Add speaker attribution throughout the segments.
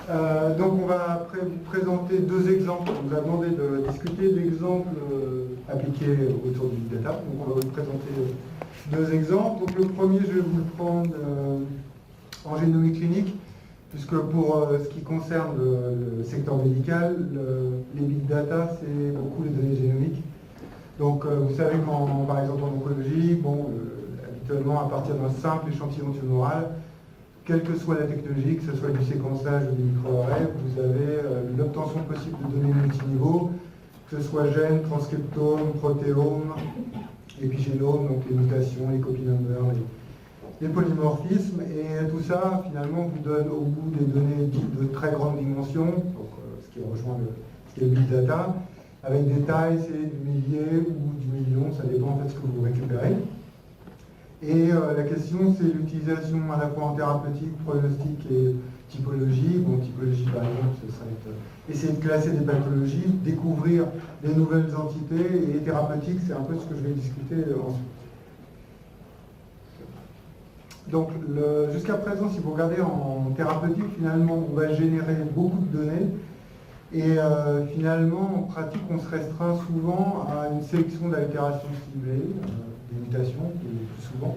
Speaker 1: Donc on va vous présenter deux exemples. On vous a demandé de discuter d'exemples appliqués autour du Big Data. Donc on va vous présenter deux exemples. Donc le premier, je vais vous le prendre en génomique clinique, puisque pour ce qui concerne le secteur médical, les Big Data, c'est beaucoup les données génomiques. Donc vous savez par exemple en oncologie, habituellement à partir d'un simple échantillon tumoral, quelle que soit la technologie, que ce soit du séquençage ou du microarray, vous avez l'obtention possible de données multiniveaux, que ce soit gènes, transcriptomes, protéomes, épigénomes, donc les mutations, les copy numbers, les polymorphismes, et tout ça finalement vous donne au bout des données dites de très grande dimension, donc, ce qui rejoint ce qui est le big data, avec des tailles, c'est du millier ou du million, ça dépend en fait de ce que vous récupérez. Et la question, c'est l'utilisation à la fois en thérapeutique, pronostic et typologie. Bon, typologie par exemple, ce serait essayer de classer des pathologies, découvrir des nouvelles entités, et thérapeutique, c'est un peu ce que je vais discuter ensuite. Donc, jusqu'à présent, si vous regardez en thérapeutique, finalement, on va générer beaucoup de données. Et finalement, en pratique, on se restreint souvent à une sélection d'altérations ciblées, des mutations, le plus souvent.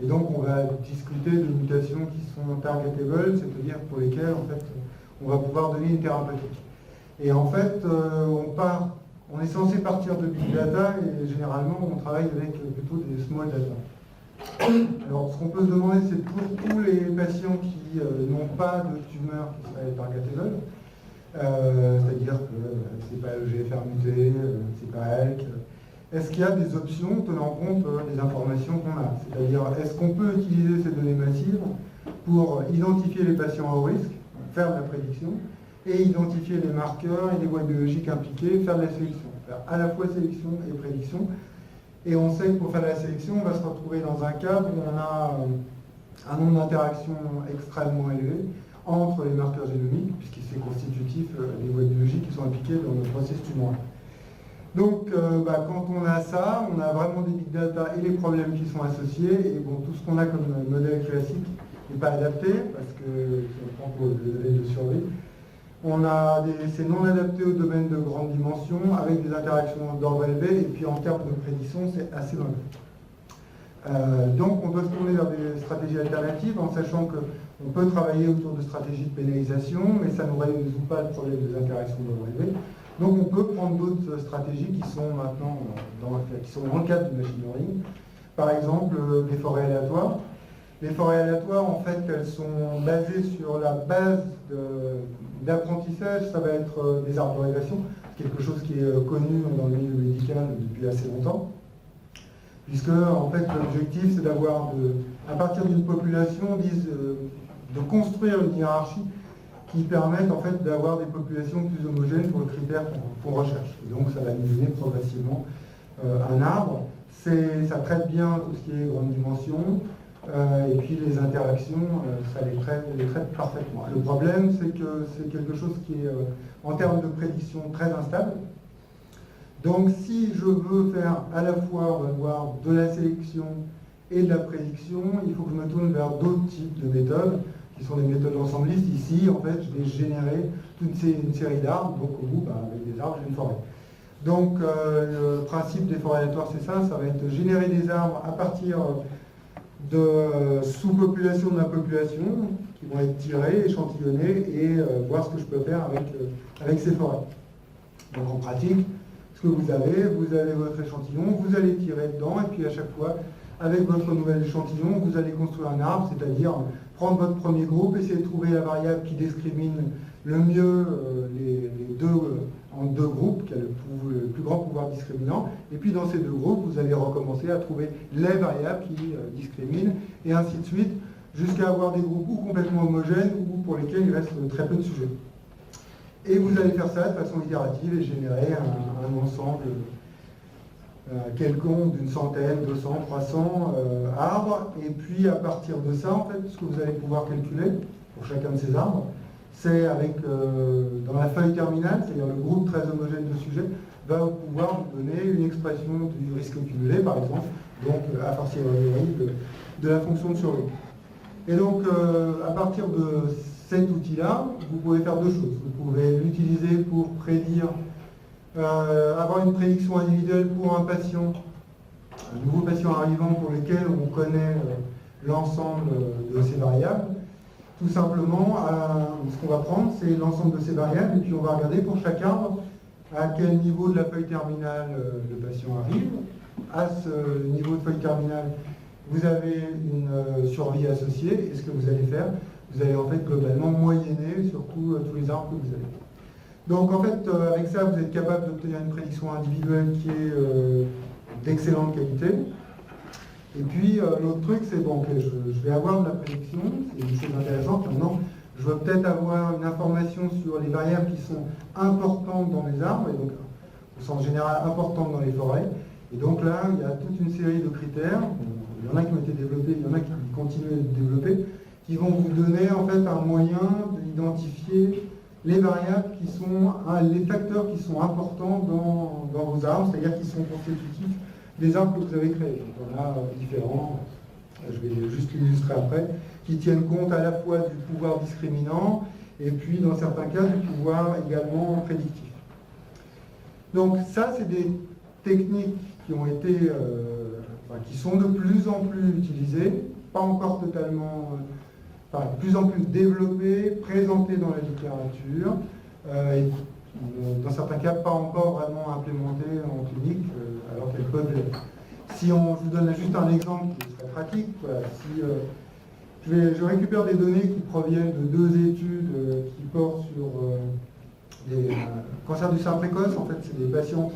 Speaker 1: Et donc, on va discuter de mutations qui sont targetable, c'est-à-dire pour lesquelles, en fait, on va pouvoir donner une thérapeutique. Et en fait, on est censé partir de big data, et généralement, on travaille avec plutôt des small data. Alors, ce qu'on peut se demander, c'est pour tous les patients qui n'ont pas de tumeur qui serait targetable, c'est-à-dire que c'est pas le GFR muté, c'est pas ELK. Est-ce qu'il y a des options tenant compte des informations qu'on a? C'est-à-dire, est-ce qu'on peut utiliser ces données massives pour identifier les patients à haut risque, faire de la prédiction, et identifier les marqueurs et les voies biologiques impliquées, faire de la sélection, faire à la fois sélection et prédiction. Et on sait que pour faire de la sélection, on va se retrouver dans un cadre où on a un nombre d'interactions extrêmement élevé entre les marqueurs génomiques, puisque c'est constitutif des voies biologiques qui sont impliquées dans le processus tumoral. Donc, quand on a ça, on a vraiment des big data et les problèmes qui sont associés, et bon, tout ce qu'on a comme modèle classique n'est pas adapté, parce que si on prend pour le domaine de survie, c'est non adapté au domaine de grande dimension, avec des interactions d'ordre élevé, et puis en termes de prédiction, c'est assez mauvais. Donc, on doit se tourner vers des stratégies alternatives, en sachant qu'on peut travailler autour de stratégies de pénalisation, mais ça ne résout pas le problème des interactions d'ordre élevé. Donc on peut prendre d'autres stratégies qui sont maintenant dans le cadre du machine learning. Par exemple, des forêts aléatoires. Les forêts aléatoires, en fait, elles sont basées sur la base d'apprentissage, ça va être des arbres de régression, quelque chose qui est connu dans le milieu médical depuis assez longtemps. Puisque, en fait, l'objectif, c'est d'avoir, à partir d'une population, de construire une hiérarchie qui permettent en fait d'avoir des populations plus homogènes pour le critère qu'on recherche. Et donc ça va nous donner progressivement un arbre. Ça traite bien tout ce qui est grande dimension, et puis les interactions, ça les traite parfaitement. Le problème, c'est que c'est quelque chose qui est, en termes de prédiction, très instable. Donc si je veux faire à la fois, on va voir, de la sélection et de la prédiction, il faut que je me tourne vers d'autres types de méthodes, qui sont des méthodes ensemblistes. Ici, en fait, je vais générer une série d'arbres, donc au bout, avec des arbres, j'ai une forêt. Donc, le principe des forêts aléatoires, c'est ça va être générer des arbres à partir de sous-populations de ma population, qui vont être tirés, échantillonnés, et voir ce que je peux faire avec ces forêts. Donc, en pratique, ce que vous avez votre échantillon, vous allez tirer dedans, et puis à chaque fois, avec votre nouvel échantillon, vous allez construire un arbre, c'est-à-dire prendre votre premier groupe, essayer de trouver la variable qui discrimine le mieux les deux en deux groupes, qui a le plus grand pouvoir discriminant, et puis dans ces deux groupes, vous allez recommencer à trouver les variables qui discriminent, et ainsi de suite, jusqu'à avoir des groupes ou complètement homogènes, ou pour lesquels il reste très peu de sujets. Et vous allez faire ça de façon itérative et générer un ensemble quelconque d'une centaine, 200, 300 arbres, et puis à partir de ça, en fait, ce que vous allez pouvoir calculer pour chacun de ces arbres, c'est dans la feuille terminale, c'est-à-dire le groupe très homogène de sujets, va pouvoir vous donner une expression du risque cumulé, par exemple, donc à fortiori de la fonction de survie. Et donc, à partir de cet outil-là, vous pouvez faire deux choses. Vous pouvez l'utiliser pour prédire, avoir une prédiction individuelle pour un patient, un nouveau patient arrivant pour lequel on connaît l'ensemble de ces variables. Tout simplement, ce qu'on va prendre, c'est l'ensemble de ces variables, et puis on va regarder pour chaque arbre à quel niveau de la feuille terminale le patient arrive. À ce niveau de feuille terminale, vous avez une survie associée, et ce que vous allez faire, vous allez en fait globalement moyenner sur tous les arbres que vous avez. Donc en fait, avec ça, vous êtes capable d'obtenir une prédiction individuelle qui est d'excellente qualité. Et puis l'autre truc, c'est bon, okay, je vais avoir de la prédiction, c'est une chose intéressante. Maintenant, je veux peut-être avoir une information sur les variables qui sont importantes dans les arbres, et donc au sens général importantes dans les forêts. Et donc là, il y a toute une série de critères. Il y en a qui ont été développés, il y en a qui continuent d'être développés, qui vont vous donner en fait un moyen d'identifier les variables qui sont, les facteurs qui sont importants dans vos arbres, c'est-à-dire qui sont constitutifs des arbres que vous avez créés. Donc on a différents, je vais juste l'illustrer après, qui tiennent compte à la fois du pouvoir discriminant et puis dans certains cas du pouvoir également prédictif. Donc ça, c'est des techniques qui ont été, qui sont de plus en plus utilisées, pas encore totalement, de plus en plus développées, présentées dans la littérature, et dans certains cas pas encore vraiment implémentées en clinique, alors qu'elles peuvent l'être. Si je vous donne juste un exemple qui serait pratique, voilà, si je récupère des données qui proviennent de deux études qui portent sur des cancers du sein précoce, en fait c'est des patientes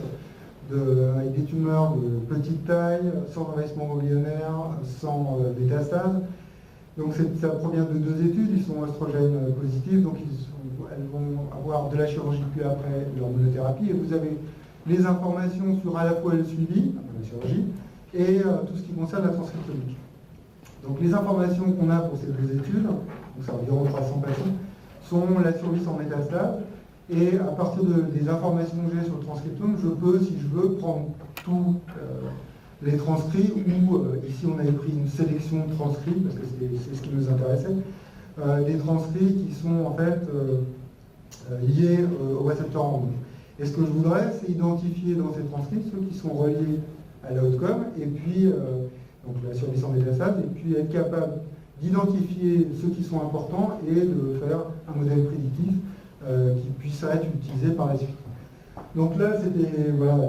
Speaker 1: avec des tumeurs de petite taille, sans envahissement ganglionnaire, sans métastase. Donc ça provient de deux études, ils sont oestrogènes positifs, donc elles vont avoir de la chirurgie puis après l'hormonothérapie, et vous avez les informations sur à la fois le suivi, la chirurgie, et tout ce qui concerne la transcriptomique. Donc les informations qu'on a pour ces deux études, donc c'est environ 300 patients, sont la survie sans métastase. Et à partir des informations que j'ai sur le transcriptome, je peux, si je veux, prendre tous les transcrits, ou ici on avait pris une sélection de transcrits, parce que c'est ce qui nous intéressait, des transcrits qui sont en fait liés au récepteur hormone. Et ce que je voudrais, c'est identifier dans ces transcrits ceux qui sont reliés à l'outcome, et puis donc la survie sans métastase, et puis être capable d'identifier ceux qui sont importants et de faire un modèle prédictif qui puisse être utilisé par la suite. Donc là, c'était, voilà,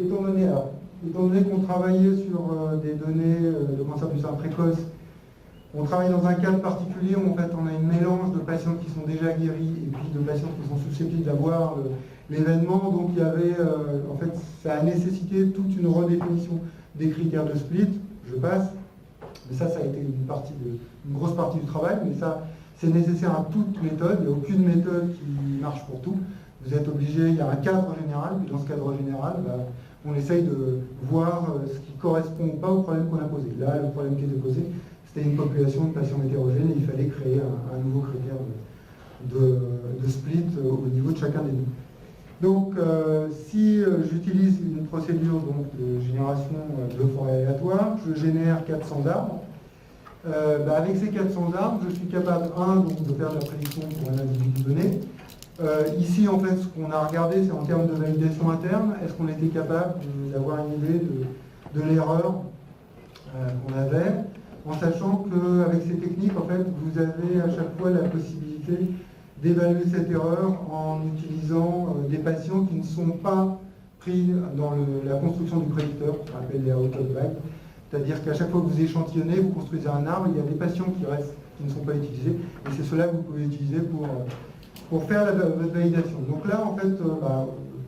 Speaker 1: étant donné qu'on travaillait sur des données de cancer du sein précoce, on travaille dans un cadre particulier où en fait on a un mélange de patients qui sont déjà guéris et puis de patients qui sont susceptibles d'avoir l'événement. Donc il y avait, en fait, ça a nécessité toute une redéfinition des critères de split. Je passe, mais ça a été une grosse partie du travail, mais ça, c'est nécessaire à toute méthode, il n'y a aucune méthode qui marche pour tout. Vous êtes obligé, il y a un cadre général, puis dans ce cadre général, on essaye de voir ce qui correspond ou pas au problème qu'on a posé. Là, le problème qui était posé, c'était une population de patients hétérogènes, et il fallait créer un nouveau critère de split au niveau de chacun des deux. Donc, si j'utilise une procédure donc, de génération de forêt aléatoire, je génère 400 arbres. Avec ces 400 arbres, je suis capable, donc, de faire de la prédiction pour un individu donné. Ici, en fait, ce qu'on a regardé, c'est en termes de validation interne, est-ce qu'on était capable d'avoir une idée de l'erreur qu'on avait, en sachant qu'avec ces techniques, en fait, vous avez à chaque fois la possibilité d'évaluer cette erreur en utilisant des patients qui ne sont pas pris dans la construction du prédicteur, qu'on appelle les out-of-bag. C'est-à-dire qu'à chaque fois que vous échantillonnez, vous construisez un arbre, il y a des patients qui restent, qui ne sont pas utilisés, et c'est cela que vous pouvez utiliser pour faire votre validation. Donc là, en fait,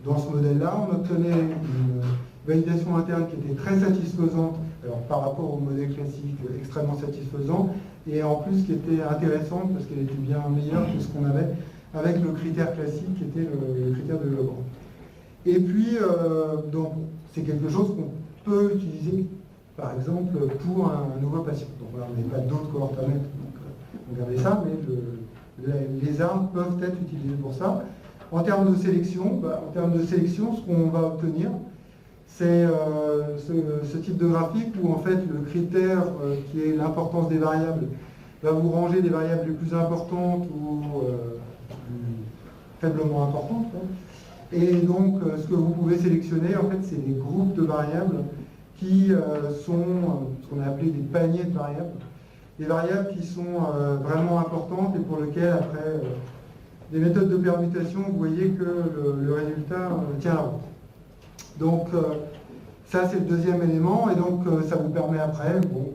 Speaker 1: dans ce modèle-là, on obtenait une validation interne qui était très satisfaisante, alors par rapport au modèle classique, extrêmement satisfaisant, et en plus qui était intéressante parce qu'elle était bien meilleure que ce qu'on avait avec le critère classique qui était le critère de Logrange. Et puis, donc, c'est quelque chose qu'on peut utiliser par exemple, pour un nouveau patient. Donc voilà, on n'a pas d'autres cohortes à mettre, donc regardez ça, mais les arbres peuvent être utilisés pour ça. En termes de sélection, ce qu'on va obtenir, c'est ce type de graphique où en fait le critère qui est l'importance des variables va vous ranger des variables les plus importantes ou plus faiblement importantes, quoi. Et donc, ce que vous pouvez sélectionner, en fait, c'est des groupes de variables qui sont ce qu'on a appelé des paniers de variables. Des variables qui sont vraiment importantes et pour lesquelles, après des méthodes de permutation, vous voyez que le résultat tient la route. Donc, ça, c'est le deuxième élément. Et donc, ça vous permet après, bon,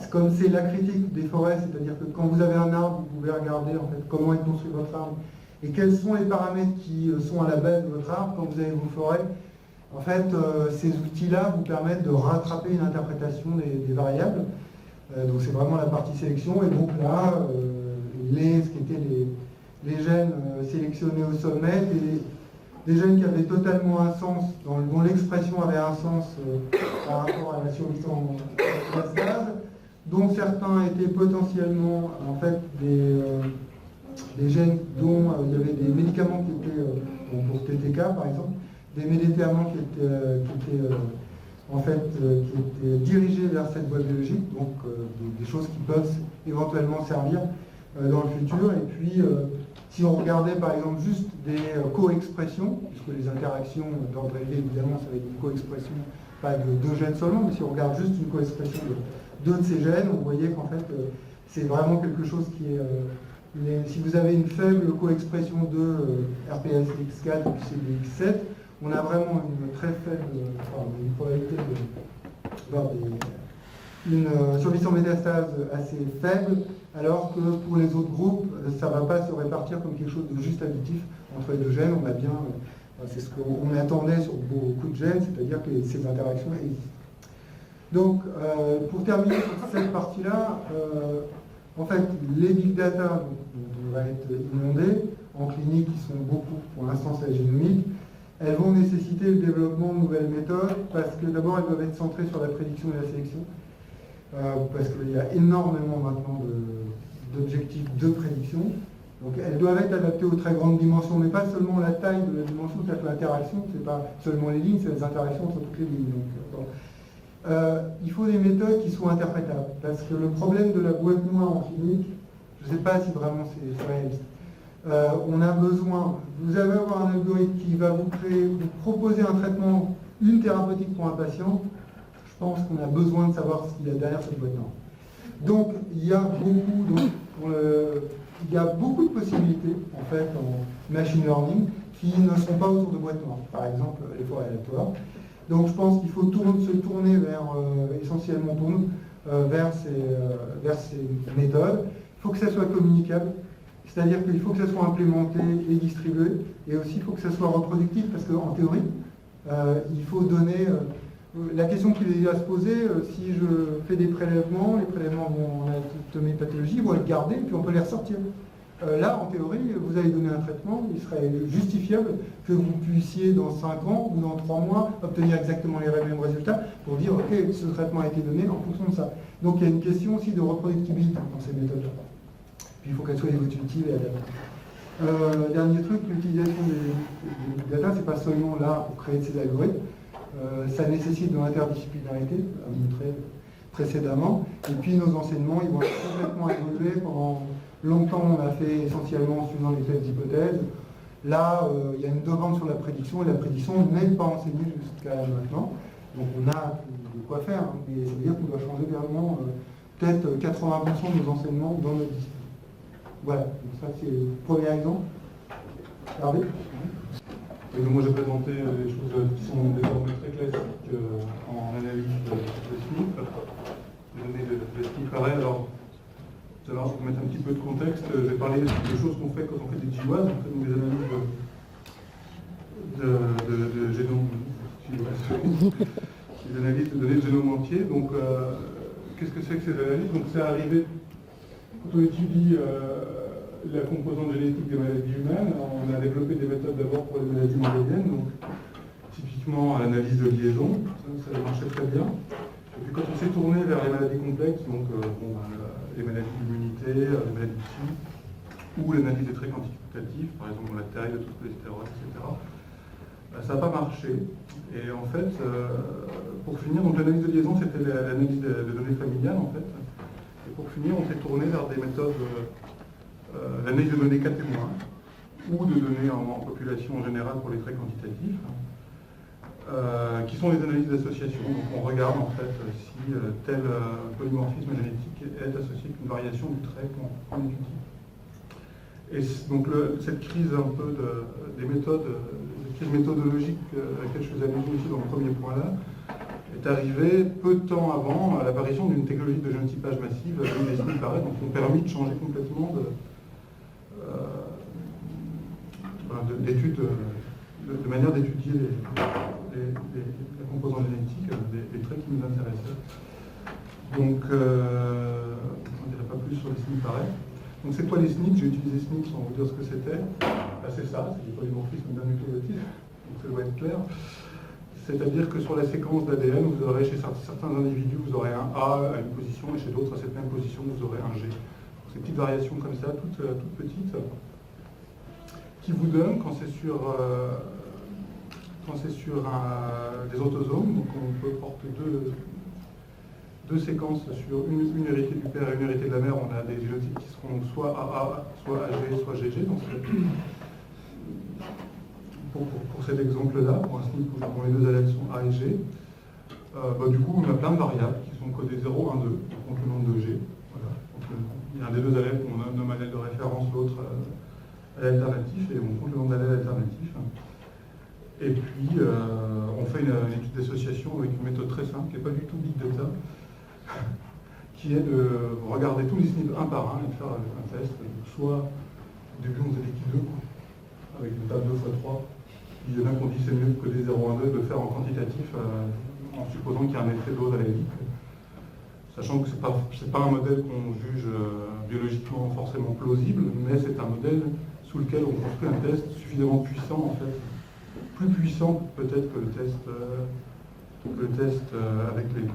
Speaker 1: comme c'est la critique des forêts, c'est-à-dire que quand vous avez un arbre, vous pouvez regarder en fait comment est construit votre arbre et quels sont les paramètres qui sont à la base de votre arbre quand vous avez vos forêts. En fait, ces outils-là vous permettent de rattraper une interprétation des variables. Donc c'est vraiment la partie sélection. Et donc là, ce qui étaient les gènes sélectionnés au sommet, des gènes qui avaient totalement un sens, dont l'expression avait un sens par rapport à la survie en métastase, dont certains étaient potentiellement en fait des gènes dont il y avait des médicaments qui étaient, pour TTK par exemple, des médicaments qui étaient dirigés vers cette voie biologique, donc des choses qui peuvent éventuellement servir dans le futur. Et puis, si on regardait par exemple juste des co-expressions, puisque les interactions d'ordre élevé, évidemment, ça va être une co-expression, pas de deux gènes seulement, mais si on regarde juste une co-expression de deux de ces gènes, vous voyez qu'en fait, c'est vraiment quelque chose qui est... si vous avez une faible co-expression de RPSX4 et CDX7, on a vraiment une très faible, une probabilité une survie sans métastase assez faible, alors que pour les autres groupes, ça ne va pas se répartir comme quelque chose de juste additif entre les deux gènes. On a bien, c'est ce qu'on attendait sur beaucoup de gènes, c'est-à-dire que ces interactions existent. Donc, pour terminer sur cette partie-là, en fait, les big data vont être inondés en clinique, qui sont beaucoup, pour l'instant, c'est la génomique. Elles vont nécessiter le développement de nouvelles méthodes, parce que d'abord, elles doivent être centrées sur la prédiction et la sélection, parce qu'il y a énormément maintenant d'objectifs de prédiction. Donc, elles doivent être adaptées aux très grandes dimensions, mais pas seulement la taille de la dimension, c'est-à-dire que l'interaction, c'est pas seulement les lignes, c'est les interactions entre toutes les lignes. Donc, il faut des méthodes qui soient interprétables, parce que le problème de la boîte noire en clinique, je ne sais pas si vraiment c'est réaliste. On a besoin, vous allez avoir un algorithme qui va vous proposer un traitement, une thérapeutique pour un patient. Je pense qu'on a besoin de savoir ce qu'il y a derrière cette boîte noire. Donc il y a beaucoup de possibilités en fait en machine learning qui ne sont pas autour de boîtes noires. Par exemple les forêts aléatoires. Donc je pense qu'il faut se tourner vers essentiellement pour nous vers ces méthodes. Il faut que ça soit communicable. C'est-à-dire qu'il faut que ça soit implémenté et distribué, et aussi il faut que ça soit reproductif, parce qu'en théorie, il faut donner... la question qui est à se poser, si je fais des prélèvements, les prélèvements vont anatomie pathologie, vont être gardés, puis on peut les ressortir. Là, en théorie, vous allez donner un traitement, il serait justifiable que vous puissiez, dans 5 ans ou dans 3 mois, obtenir exactement les mêmes résultats, pour dire, ok, ce traitement a été donné en fonction de ça. Donc il y a une question aussi de reproductibilité dans ces méthodes-là. Puis il faut qu'elles soient évolutives et adaptées. Dernier truc, l'utilisation des big data, c'est pas seulement là pour créer ces algorithmes, ça nécessite de l'interdisciplinarité, à montrer précédemment, et puis nos enseignements, ils vont être complètement évoluer. Pendant longtemps, on a fait essentiellement en suivant les tests d'hypothèses. Là, il y a une demande sur la prédiction, et la prédiction n'est pas enseignée jusqu'à maintenant. Donc on a de quoi faire, hein, mais ça veut dire qu'on doit changer vraiment peut-être 80% de nos enseignements dans notre discipline. Voilà, donc ça c'est le premier exemple. Hervé ?
Speaker 2: Et donc moi j'ai présenté des choses qui sont désormais très classiques en analyse de SNP, des données de SNP pareil. Alors, tout à l'heure, pour mettre un petit peu de contexte, j'ai parlé des choses qu'on fait quand on fait des GWAS, on fait donc des analyses de génome, des analyses de données de génome entier. Donc, qu'est-ce que c'est que ces analyses? Donc, c'est arrivé quand on étudie la composante génétique des maladies humaines. On a développé des méthodes d'abord pour les maladies mendéliennes, donc typiquement l'analyse de liaison, ça marchait très bien. Et puis quand on s'est tourné vers les maladies complexes, donc les maladies d'immunité, les maladies du SIN, ou l'analyse des traits quantitatifs, par exemple la taille, le taux de cholestérol, etc., ça n'a pas marché. Et en fait, pour finir, donc l'analyse de liaison, c'était l'analyse de données familiales, en fait. Et pour finir, on s'est tourné vers des méthodes d'analyse de données cas témoins ou de données en population en général pour les traits quantitatifs, qui sont les analyses d'association. Donc on regarde en fait si tel polymorphisme génétique est associé avec une variation du trait qu'on étudie. Et donc cette crise un peu des méthodes, cette crise méthodologique à laquelle je faisais allusion aussi dans le premier point là, est arrivée peu de temps avant l'apparition d'une technologie de génotypage massive, les SNP pareil, donc qui ont permis de changer complètement de manière d'étudier la composante génétique des traits qui nous intéressaient. Donc, on ne dirait pas plus sur les SNP pareil. Donc c'est quoi les SNP? J'ai utilisé SNP sans vous dire ce que c'était. C'est ça, c'est du polymorphisme d'un nucléotide, donc ça doit être clair. C'est-à-dire que sur la séquence d'ADN, vous aurez chez certains individus, vous aurez un A à une position, et chez d'autres, à cette même position, vous aurez un G. Donc, ces petites variations comme ça, toutes petites, qui vous donnent, quand c'est sur des autosomes, donc on peut porter deux séquences sur une héritée du père et une héritée de la mère, on a des génotypes qui seront soit AA, soit AG, soit GG. Donc pour cet exemple-là, pour un SNP où les deux allèles sont A et G, du coup on a plein de variables qui sont codées 0, 1, 2, donc le nombre de G. Voilà. Donc, il y a un des deux allèles qu'on nomme allèle de référence, l'autre allèle alternatif, et on compte le nombre d'allèles alternatifs. Et puis on fait une étude d'association avec une méthode très simple, qui n'est pas du tout big data, qui est de regarder tous les SNP un par un et de faire un test. Soit au début on faisait des qui 2, avec une table 2x3. Il y en a qui ont dit c'est mieux que des 0, 1, 2 de le faire en quantitatif, en supposant qu'il y a un effet dose allélique. Sachant que ce n'est pas un modèle qu'on juge biologiquement forcément plausible, mais c'est un modèle sous lequel on construit un test suffisamment puissant, en fait, plus puissant peut-être que le test avec les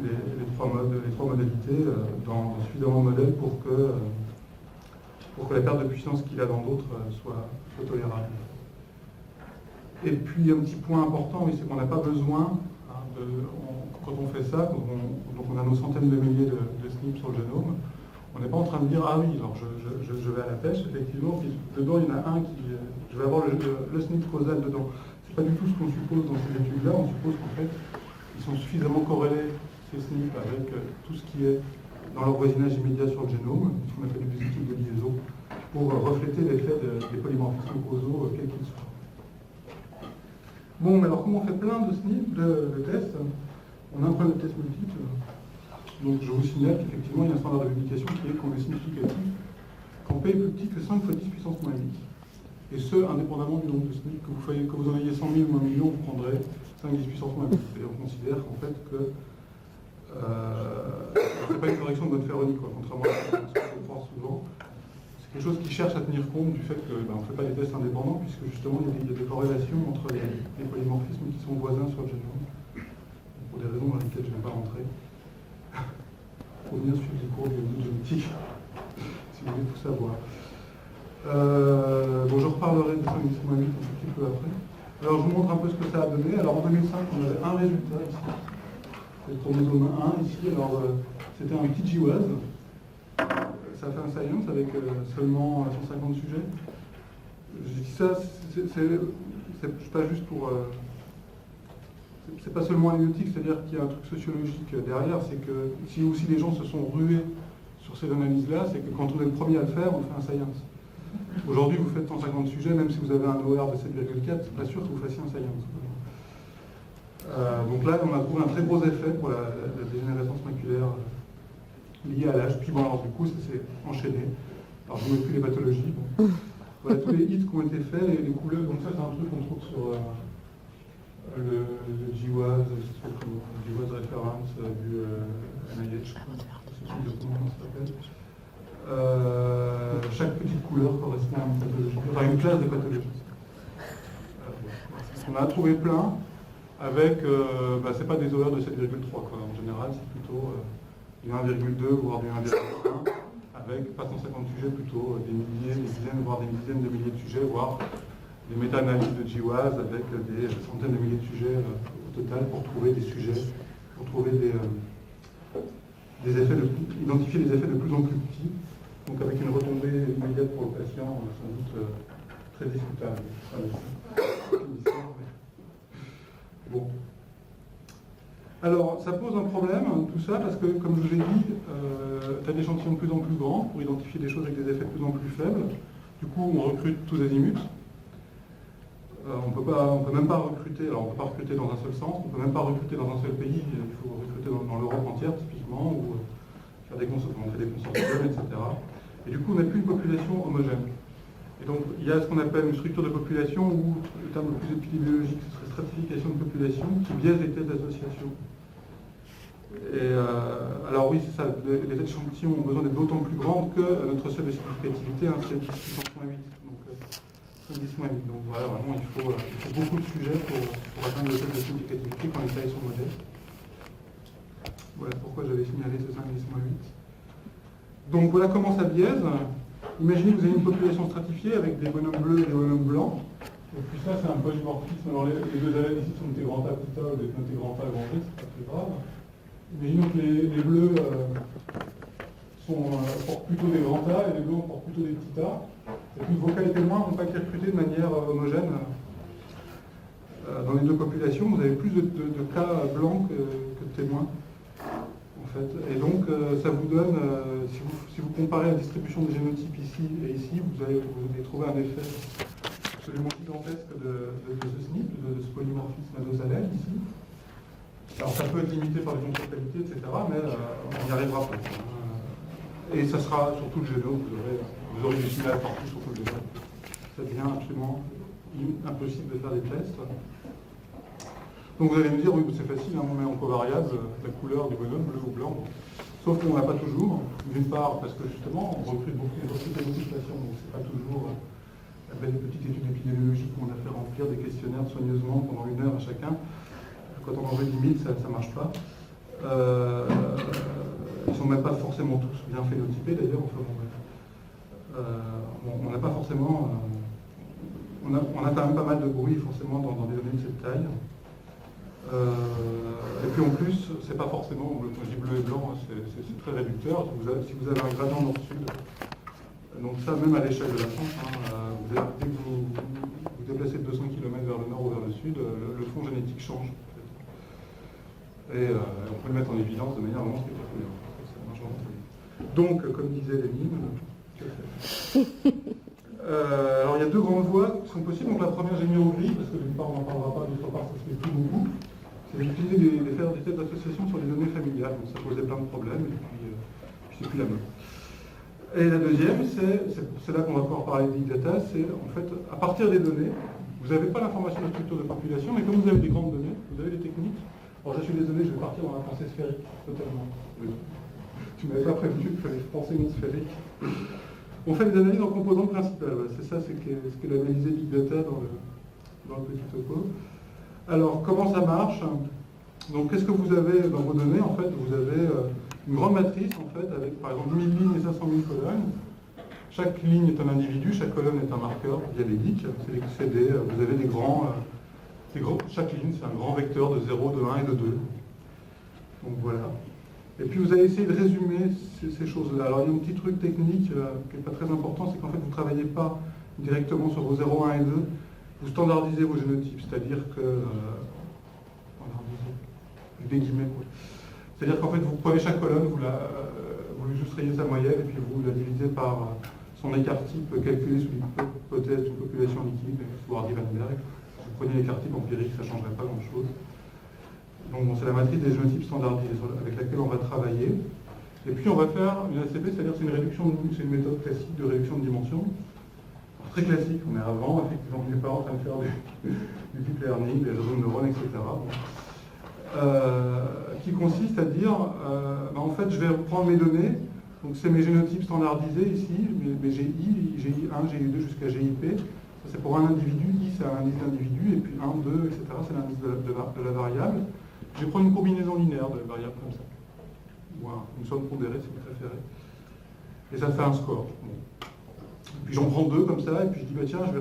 Speaker 2: trois modalités dans suffisamment de modèles pour que la perte de puissance qu'il a dans d'autres soit tolérable. Et puis un petit point important, c'est qu'on n'a pas besoin, quand on fait ça, donc on a nos centaines de milliers de SNP sur le génome, on n'est pas en train de dire ah oui, alors je vais à la pêche, effectivement, puis dedans il y en a un qui. Je vais avoir le SNP causal dedans. C'est pas du tout ce qu'on suppose dans ces études-là, on suppose qu'en fait, ils sont suffisamment corrélés, ces SNP, avec tout ce qui est dans leur voisinage immédiat sur le génome, ce qu'on appelle des positifs de liaison, pour refléter l'effet des polymorphismes causaux, quels qu'ils soient. Bon, mais alors comment on fait plein de SNP, de tests? On a un problème de tests multiples. Donc je vous signale qu'effectivement, il y a un standard de publication qui est qu'on est significatif quand P est plus petit que 5 fois 10 puissance moins 8. Et ce, indépendamment du nombre de SNP. Que vous en ayez 100 000 ou 1 million, vous prendrez 5 10 puissance moins 8. Et on considère qu'en fait que c'est pas une correction de bonne féronie, contrairement à ce qu'on pense souvent. C'est quelque chose qui cherche à tenir compte du fait qu'on ne fait pas des tests indépendants, puisque justement il y a des corrélations entre les polymorphismes qui sont voisins sur le génome, pour des raisons dans lesquelles je ne vais pas rentrer. Il faut venir suivre des cours de génétique, si vous voulez tout savoir. Bon, je reparlerai de 5 10 moins 8 un petit peu après. Alors je vous montre un peu ce que ça a donné. Alors en 2005, on avait un résultat ici. C'est le chromosome 1 ici. Alors c'était un petit GWAS. Ça a fait un science avec seulement 150 sujets. Je dis ça, c'est pas juste pour... c'est pas seulement anecdotique, c'est-à-dire qu'il y a un truc sociologique derrière, c'est que si aussi les gens se sont rués sur ces analyses-là, c'est que quand on est le premier à le faire, on fait un science. Aujourd'hui, vous faites 150 sujets, même si vous avez un OR de 7,4, c'est pas sûr que vous fassiez un science. Donc là, on a trouvé un très gros effet pour la dégénérescence maculaire liée à l'âge. Puis bon, alors du coup, ça s'est enchaîné. Alors je ne mets plus les pathologies. Bon. Voilà tous les hits qui ont été faits, les couleurs. Donc ça, c'est un truc qu'on trouve sur le GWAS, le GWAS référence du NIH. Je sais plus comment ça s'appelle. Chaque petite couleur correspond à une pathologie, enfin une classe de pathologie. On a trouvé plein avec, c'est pas des OR de 7,3 en général, c'est plutôt du 1,2 voire du 1,1 avec pas 150 sujets, plutôt des milliers, des dizaines, voire des dizaines de milliers de sujets, voire des méta-analyses de GWAS avec des centaines de milliers de sujets au total pour trouver des sujets, pour trouver identifier les effets de plus en plus petits, donc avec une retombée immédiate pour le patient, sans doute très discutable. Bon. Alors, ça pose un problème, tout ça, parce que, comme je vous ai dit, tu as des échantillons de plus en plus grands pour identifier des choses avec des effets de plus en plus faibles. Du coup, on recrute tous azimuts. On peut même pas recruter, alors on peut pas recruter dans un seul sens, on peut même pas recruter dans un seul pays, il faut recruter dans l'Europe entière, typiquement, ou faire des consortiums, etc. Et du coup, on n'a plus une population homogène. Et donc, il y a ce qu'on appelle une structure de population, ou le terme le plus épidémiologique, ce serait stratification de population, qui biaise les tests d'association. Et alors oui, c'est ça, les échantillons ont besoin d'être d'autant plus grandes que notre seuil de significativité, c'est 10-8. Donc, 10-8. Donc voilà, vraiment, il faut beaucoup de sujets pour atteindre le seuil de significativité quand les tailles sont modestes. Voilà pourquoi j'avais signalé ce 5-10-8. Donc voilà comment ça biaise. Imaginez que vous avez une population stratifiée avec des bonhommes bleus et des bonhommes blancs. Et puis ça, c'est un polymorphisme. Alors les deux allèles ici sont des grands A petit a ou des grands A grand G, c'est pas très grave. Imaginons que les bleus portent plutôt des grands A et les blancs portent plutôt des petits A. Et puis vos cas et témoins ne vont pas être recrutés de manière homogène. Dans les deux populations, vous avez plus de cas blancs que de témoins. En fait. Et donc, ça vous donne, si vous comparez la distribution des génotypes ici et ici, vous allez trouver un effet absolument gigantesque de ce SNP, de ce polymorphisme à deux allèles ici. Alors, ça peut être limité par les contrôles qualité, etc., mais on n'y arrivera pas. Et ça sera sur tout le génome, vous aurez du signal partout sur tout le génome. Ça devient absolument impossible de faire des tests. Donc vous allez me dire, oui, c'est facile, hein, on met en covariable la couleur du bonhomme, bleu ou blanc. Sauf qu'on n'a pas toujours, d'une part parce que justement, on recrute beaucoup de patients, donc c'est pas toujours la belle petite étude épidémiologique où on a fait remplir des questionnaires soigneusement pendant 1 heure à chacun. Quand on en veut 10 000, ça ne marche pas. Ils ne sont même pas forcément tous bien phénotypés d'ailleurs. Enfin, on n'a pas forcément... on a quand même pas mal de bruit forcément dans des données de cette taille. Et puis en plus, c'est pas forcément, quand je dis bleu et blanc, hein, c'est très réducteur. Si vous avez un gradient nord-sud, donc ça même à l'échelle de la France, hein, dès que vous déplacez de 200 km vers le nord ou vers le sud, le fond génétique change. Et on peut le mettre en évidence de manière vraiment spectaculaire. Ça marche vraiment très bien. Donc, comme disait Lénine, alors il y a 2 grandes voies qui sont possibles. Donc la première, j'ai mis en gris, parce que d'une part on n'en parlera pas, d'autre part ça se fait plus beaucoup. C'est d'utiliser faire des tests d'association sur les données familiales. Donc ça posait plein de problèmes, et puis c'est plus la mode. Et la deuxième, c'est là qu'on va pouvoir parler de big data, c'est en fait, à partir des données, vous n'avez pas l'information de structure de population, mais comme vous avez des grandes données, vous avez des techniques. Alors je suis désolé, je vais partir dans la pensée sphérique, totalement. Oui. Tu m'avais pas prévenu qu'il fallait penser non sphérique. On fait des analyses en composantes principales. Voilà. C'est ça, ce qu'est l'analysé big data dans le petit topo. Alors, comment ça marche? Donc, qu'est-ce que vous avez dans vos données? En fait, vous avez une grande matrice, en fait, avec par exemple 1000 lignes et 500 000 colonnes. Chaque ligne est un individu, chaque colonne est un marqueur diabétique. C'est vous avez des grands, chaque ligne, c'est un grand vecteur de 0, de 1 et de 2. Donc voilà. Et puis vous allez essayer de résumer ces choses-là. Alors il y a un petit truc technique qui n'est pas très important, c'est qu'en fait vous ne travaillez pas directement sur vos 0, 1 et 2, vous standardisez vos génotypes, c'est-à-dire que... des guillemets, quoi. C'est-à-dire qu'en fait vous prenez chaque colonne, vous lui soustrayez sa moyenne, et puis vous la divisez par son écart type calculé sous l'hypothèse d'une population liquide, sous Hardy-Weinberg. Vous prenez l'écart type empirique, ça ne changerait pas grand-chose. Donc bon, c'est la matrice des génotypes standardisés avec laquelle on va travailler. Et puis on va faire une ACP, c'est-à-dire c'est une méthode classique de réduction de dimension. Alors, très classique, on est avant, effectivement, on n'est pas en train de faire du deep learning, des réseaux de neurones, etc. Bon. Qui consiste à dire, en fait, je vais prendre mes données, donc c'est mes génotypes standardisés ici, mes GI, GI1, GI2 jusqu'à GIP. Ça c'est pour un individu, I c'est un indice d'individu, et puis 1, 2, etc. c'est l'indice de la variable. Je vais prendre une combinaison linéaire de variables comme ça. Ou une somme pondérée si vous préférez. Et ça fait un score. Bon. Puis j'en prends 2 comme ça, et puis je dis, bah, tiens, je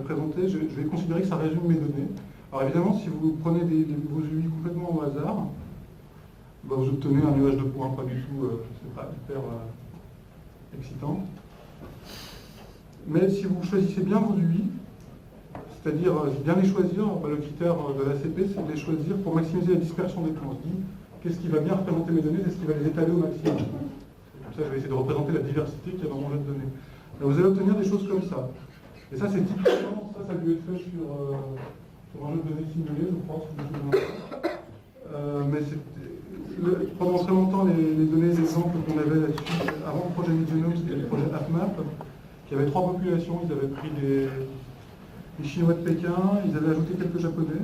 Speaker 2: vais considérer que ça résume mes données. Alors évidemment, si vous prenez vos UI complètement au hasard, vous obtenez un nuage de points, pas du tout, c'est pas hyper excitant. Mais si vous choisissez bien vos UI, c'est-à-dire bien les choisir, le critère de l'ACP, c'est de les choisir pour maximiser la dispersion des points. On se dit, qu'est-ce qui va bien représenter mes données, est-ce qui va les étaler au maximum. Comme ça, je vais essayer de représenter la diversité qu'il y a dans mon jeu de données. Et vous allez obtenir des choses comme ça. Et ça, c'est typiquement, ça a dû être fait sur un jeu de données simulé, je crois, mais pendant très longtemps, les données d'exemple qu'on avait là-dessus, avant le projet Midgenome, c'était le projet AppMap, qui avait 3 populations. Ils avaient pris des Chinois de Pékin, ils avaient ajouté quelques Japonais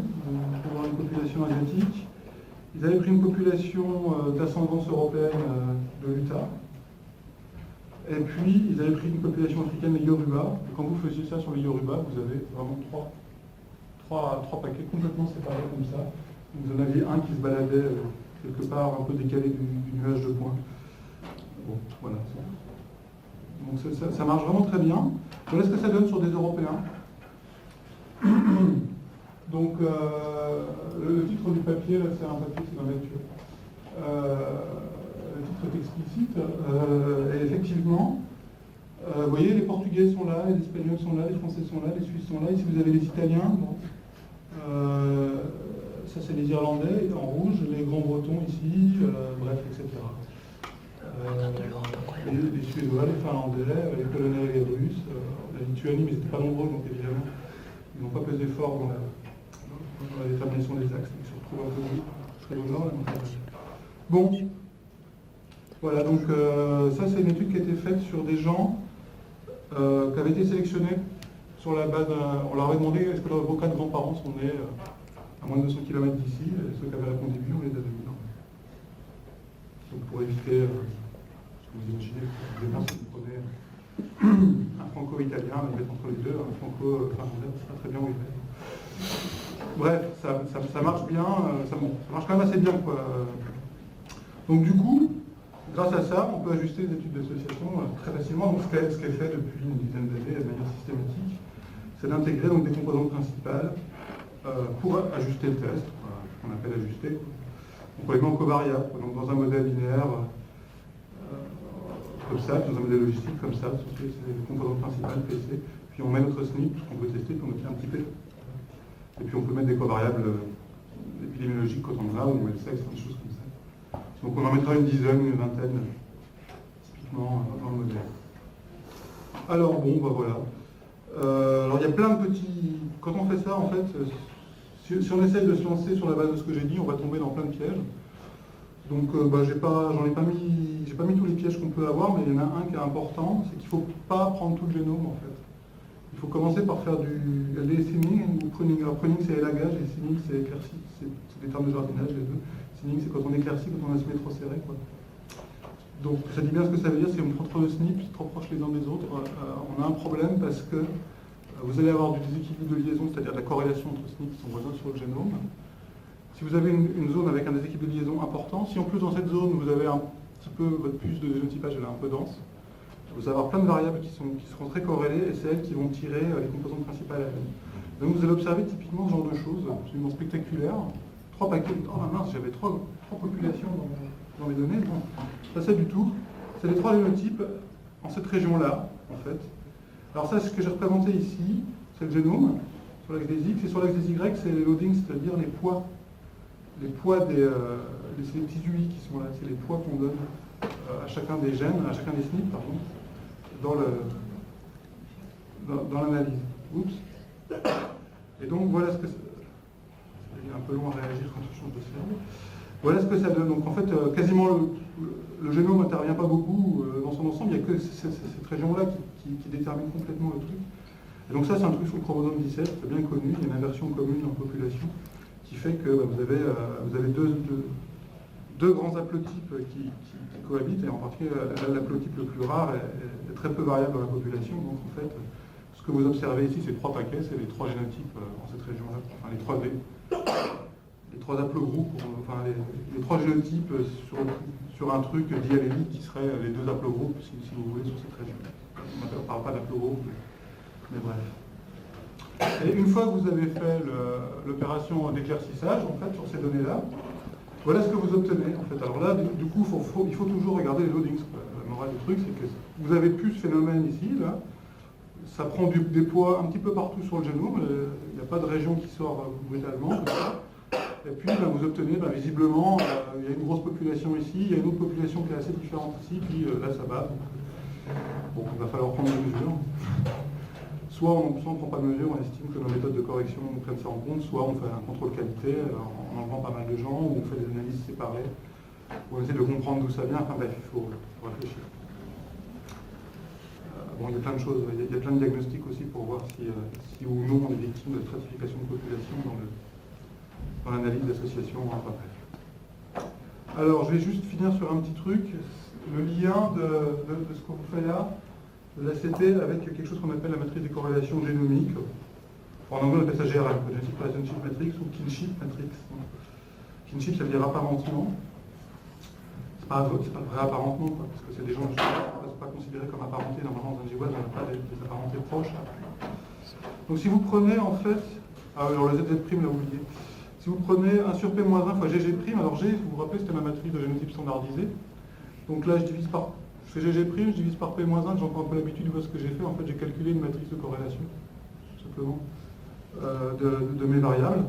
Speaker 2: pour avoir une population asiatique. Ils avaient pris une population d'ascendance européenne de l'Utah. Et puis, ils avaient pris une population africaine, les Yoruba. Et quand vous faisiez ça sur les Yoruba, vous avez vraiment trois paquets complètement séparés comme ça. Vous en aviez un qui se baladait quelque part un peu décalé du nuage de points. Bon, voilà. Donc ça marche vraiment très bien. Voilà ce que ça donne sur des Européens. Donc le titre du papier, là, c'est un papier qui est dans la nature. Le titre est explicite. Et effectivement, vous voyez, les Portugais sont là, les Espagnols sont là, les Français sont là, les Suisses sont là. Ici, vous avez les Italiens. Bon. Ça, c'est les Irlandais, en rouge, les Grands-Bretons ici, bref, etc. Les Suédois, les Finlandais, les Polonais et les Russes, la Lituanie, mais c'était pas nombreux, donc évidemment, ils n'ont pas pesé fort dans la détermination des axes, ils se retrouvent un peu très au nord. Bon, voilà, donc ça c'est une étude qui a été faite sur des gens qui avaient été sélectionnés sur la base on leur avait demandé est-ce que vos 4 grands-parents sont nés à moins de 200 km d'ici, et ceux qui avaient répondu oui, on les avait mis. Donc pour éviter ce que vous imaginez, si vous prenez un franco-italien, vous mettez entre les deux, un franco-finlandais, c'est pas très bien où il est. Bref, ça marche bien, ça marche quand même assez bien, quoi. Donc du coup, grâce à ça, on peut ajuster les études d'association très facilement. Donc ce qui est fait depuis une dizaine d'années de manière systématique, c'est d'intégrer donc des composantes principales pour ajuster le test, qu'on appelle ajuster. Donc on les met en covariable, donc dans un modèle linéaire comme ça, dans un modèle logistique comme ça, c'est les composantes principales, PC, puis on met notre SNP, qu'on peut tester, puis on obtient un petit P. Et puis on peut mettre des covariables épidémiologiques quand on en a, ou on met le sexe, des choses comme ça. Donc on en mettra une dizaine, une vingtaine, typiquement dans le modèle. Alors bon, bah voilà. Alors il y a plein de petits... Quand on fait ça, en fait, si on essaye de se lancer sur la base de ce que j'ai dit, on va tomber dans plein de pièges. Donc j'ai pas mis tous les pièges qu'on peut avoir, mais il y en a un qui est important, c'est qu'il ne faut pas prendre tout le génome en fait. Il faut commencer par faire du seaming ou pruning. Alors pruning c'est élagage et seaming c'est éclairci, c'est des termes de jardinage les deux. Seaming c'est quand on éclaircit, quand on a se met trop serré, quoi. Donc ça dit bien ce que ça veut dire, si on prend trop de SNPs, trop proches les uns des autres, on a un problème parce que vous allez avoir du déséquilibre de liaison, c'est-à-dire de la corrélation entre SNPs qui sont voisins sur le génome. Si vous avez une zone avec un déséquilibre de liaison important, si en plus dans cette zone vous avez un petit peu, votre puce de génotypage elle est un peu dense, vous allez avoir plein de variables qui seront très corrélées et c'est elles qui vont tirer les composantes principales à elle. Donc vous allez observer typiquement ce genre de choses, absolument spectaculaires. 3 paquets, oh la mince, j'avais 3 populations dans mes données. Bon, pas ça du tout. C'est les 3 génotypes en cette région-là, en fait. Alors ça, ce que j'ai représenté ici, c'est le génome, sur l'axe des X, et sur l'axe des Y, c'est les loadings, c'est-à-dire les poids. Les poids c'est les petits UI qui sont là, c'est les poids qu'on donne à chacun des gènes, à chacun des SNP, pardon, dans l'analyse. Oups. Et donc voilà ce que c'est un peu long à réagir quand on change de slide. Voilà ce que ça donne. Donc en fait, quasiment le génome n'intervient pas beaucoup dans son ensemble, il n'y a que cette région-là qui détermine complètement le truc. Et donc ça, c'est un truc sur le chromosome 17, c'est bien connu, il y a une inversion commune en population qui fait que vous avez deux grands haplotypes qui cohabitent, et en particulier l'haplotype le plus rare est très peu variable dans la population. Donc en fait, ce que vous observez ici, c'est 3 paquets, c'est les 3 génotypes dans cette région-là, enfin les 3 haplogroupes, enfin les 3 génotypes sur un truc dit allélique qui serait les 2 haplogroupes, si vous voulez, sur cette région. On ne parle pas d'haplogroupe, mais bref. Et une fois que vous avez fait l'opération d'éclaircissage, en fait, sur ces données-là, Voilà ce que vous obtenez en fait. Alors là, du coup, il faut toujours regarder les loadings. La morale du truc, c'est que vous avez plus ce phénomène ici, là. Ça prend des poids un petit peu partout sur le génome. Il n'y a pas de région qui sort brutalement, comme ça. Et puis, là, vous obtenez, visiblement, il y a une grosse population ici, il y a une autre population qui est assez différente ici, puis là, ça bat. Bon, il va falloir prendre des mesures. Soit on ne prend pas de mesures, on estime que nos méthodes de correction prennent ça en compte, soit on fait un contrôle qualité en enlevant pas mal de gens, ou on fait des analyses séparées, ou on essaie de comprendre d'où ça vient. Enfin bref, il faut réfléchir. Bon, il y a plein de choses, il y a plein de diagnostics aussi pour voir si ou non on est victime de stratification de population dans l'analyse d'association. Enfin bref. Alors, je vais juste finir sur un petit truc, le lien de ce qu'on fait là, de l'ACT avec quelque chose qu'on appelle la matrice des corrélations génomiques. En anglais, on appelle ça GRM, Genetic Relationship Matrix ou Kinship Matrix. Kinship, ça veut dire apparentement. C'est pas vrai apparentement, quoi, parce que c'est des gens qui ne sont pas considérés comme apparentés. Normalement, dans un GWAS, on n'a pas des apparentés proches. Donc si vous prenez en fait, alors le ZZ', là, oublié. Si vous prenez 1 sur P-1 fois GG', alors G, vous vous rappelez, c'était ma matrice de génotype standardisée. Donc là, je fais GG', je divise par P-1, j'ai encore un peu l'habitude de voir ce que j'ai fait. En fait, j'ai calculé une matrice de corrélation, tout simplement, de mes variables.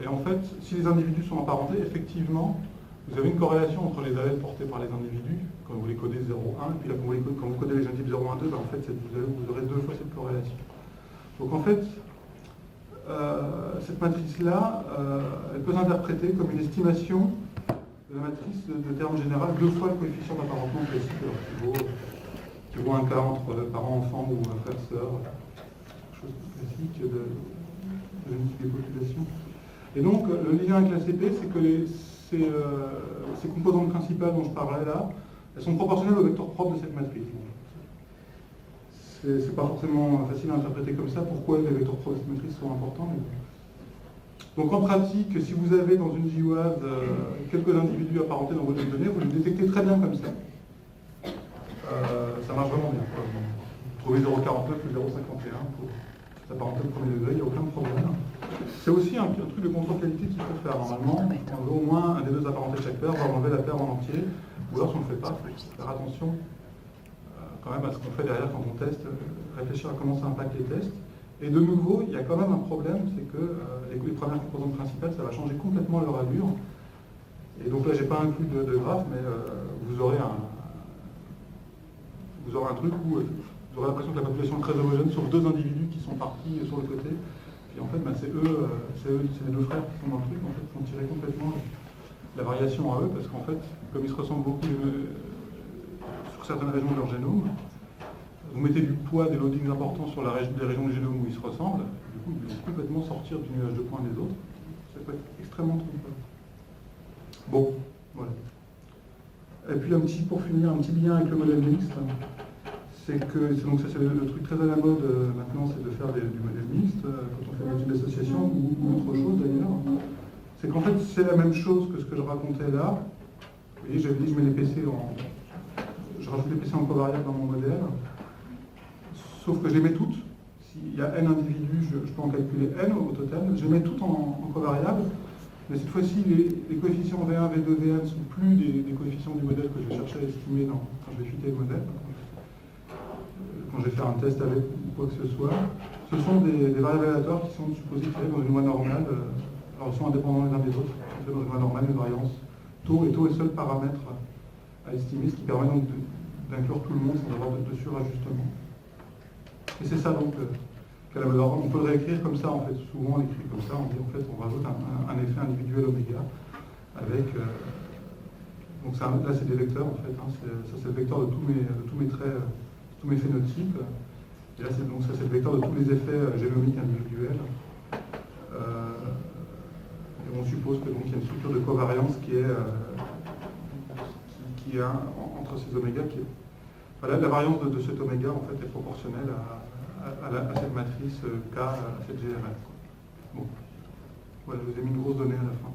Speaker 2: Et en fait, si les individus sont apparentés, effectivement, vous avez une corrélation entre les allèles portés par les individus, quand vous les codez 0, 1, et puis là, quand vous codez les génotypes 0, 1, 2, en fait, vous aurez 2 fois cette corrélation. Donc en fait, cette matrice-là, elle peut s'interpréter comme une estimation de la matrice de terme général 2 fois le coefficient d'apparentement classique, alors qui vaut un cas entre parent-enfant ou un frère-sœur, quelque chose de classique de génétique des populations. Et donc, le lien avec l'ACP, c'est que ces composantes principales dont je parlais là, elles sont proportionnelles au vecteur propre de cette matrice. C'est pas forcément facile à interpréter comme ça, pourquoi les vecteurs propres de cette matrice sont importants. Donc en pratique, si vous avez dans une GWAS quelques individus apparentés dans votre données, vous les détectez très bien comme ça. Ça marche vraiment bien. Vous trouvez 0,49 ou 0,51 pour s'apparenter au premier degré, il n'y a aucun problème. C'est aussi un truc de contrôle qualité qu'il faut faire. Normalement, on veut au moins un des deux apparentés de chaque paire, on va enlever la paire en entier, ou alors si on ne le fait pas, il faut faire attention quand même à ce qu'on fait derrière quand on teste, réfléchir à comment ça impacte les tests. Et de nouveau, il y a quand même un problème, c'est que les premières composantes principales, ça va changer complètement leur allure. Et donc là, j'ai pas inclus de graphe, mais vous aurez un truc où vous aurez l'impression que la population est très homogène, sauf 2 individus qui sont partis sur le côté. Et en fait, c'est les 2 frères qui sont dans le truc, en fait, qui ont tiré complètement la variation à eux, parce qu'en fait, comme ils se ressemblent beaucoup sur certaines régions de leur génome, vous mettez du poids, des loadings importants sur les régions du génome où ils se ressemblent, du coup, ils vont complètement sortir du nuage de points des autres. Ça peut être extrêmement trompeur. Bon, voilà. Et puis pour finir, un petit lien avec le modèle mixte. C'est que, donc ça c'est le truc très à la mode maintenant, c'est de faire du modèle mixte, quand on fait une étude d'association ou autre chose d'ailleurs. C'est qu'en fait c'est la même chose que ce que je racontais là. Vous voyez, j'avais dit je mets les PC je rajoute les PC en covariable dans mon modèle. Sauf que je les mets toutes. S'il y a n individus, je peux en calculer n au total. Je les mets toutes en covariable. Mais cette fois-ci, les coefficients V1, V2, Vn ne sont plus des coefficients du modèle que je vais chercher à estimer quand je vais fitter le modèle. Quand je vais faire un test avec ou quoi que ce soit. Ce sont des variables aléatoires qui sont supposés créer dans une loi normale. Alors ils sont indépendants les uns des autres. Dans une loi normale, une variance taux, et taux est le seul paramètre à estimer, ce qui permet donc d'inclure tout le monde sans avoir de surajustement. Et c'est ça donc qu'à la valeur, on peut le réécrire comme ça en fait, souvent on l'écrit comme ça, on dit en fait on rajoute un effet individuel oméga avec donc ça, là c'est des vecteurs en fait, ça c'est le vecteur de tous mes traits, tous mes phénotypes, et là c'est le vecteur de tous les effets génomiques individuels. Et on suppose que donc il y a une structure de covariance qui est entre ces omégas voilà, la variance de cet oméga en fait est proportionnelle à cette matrice K, à cette GRF. Bon, voilà, je vous ai mis une grosse donnée à la fin.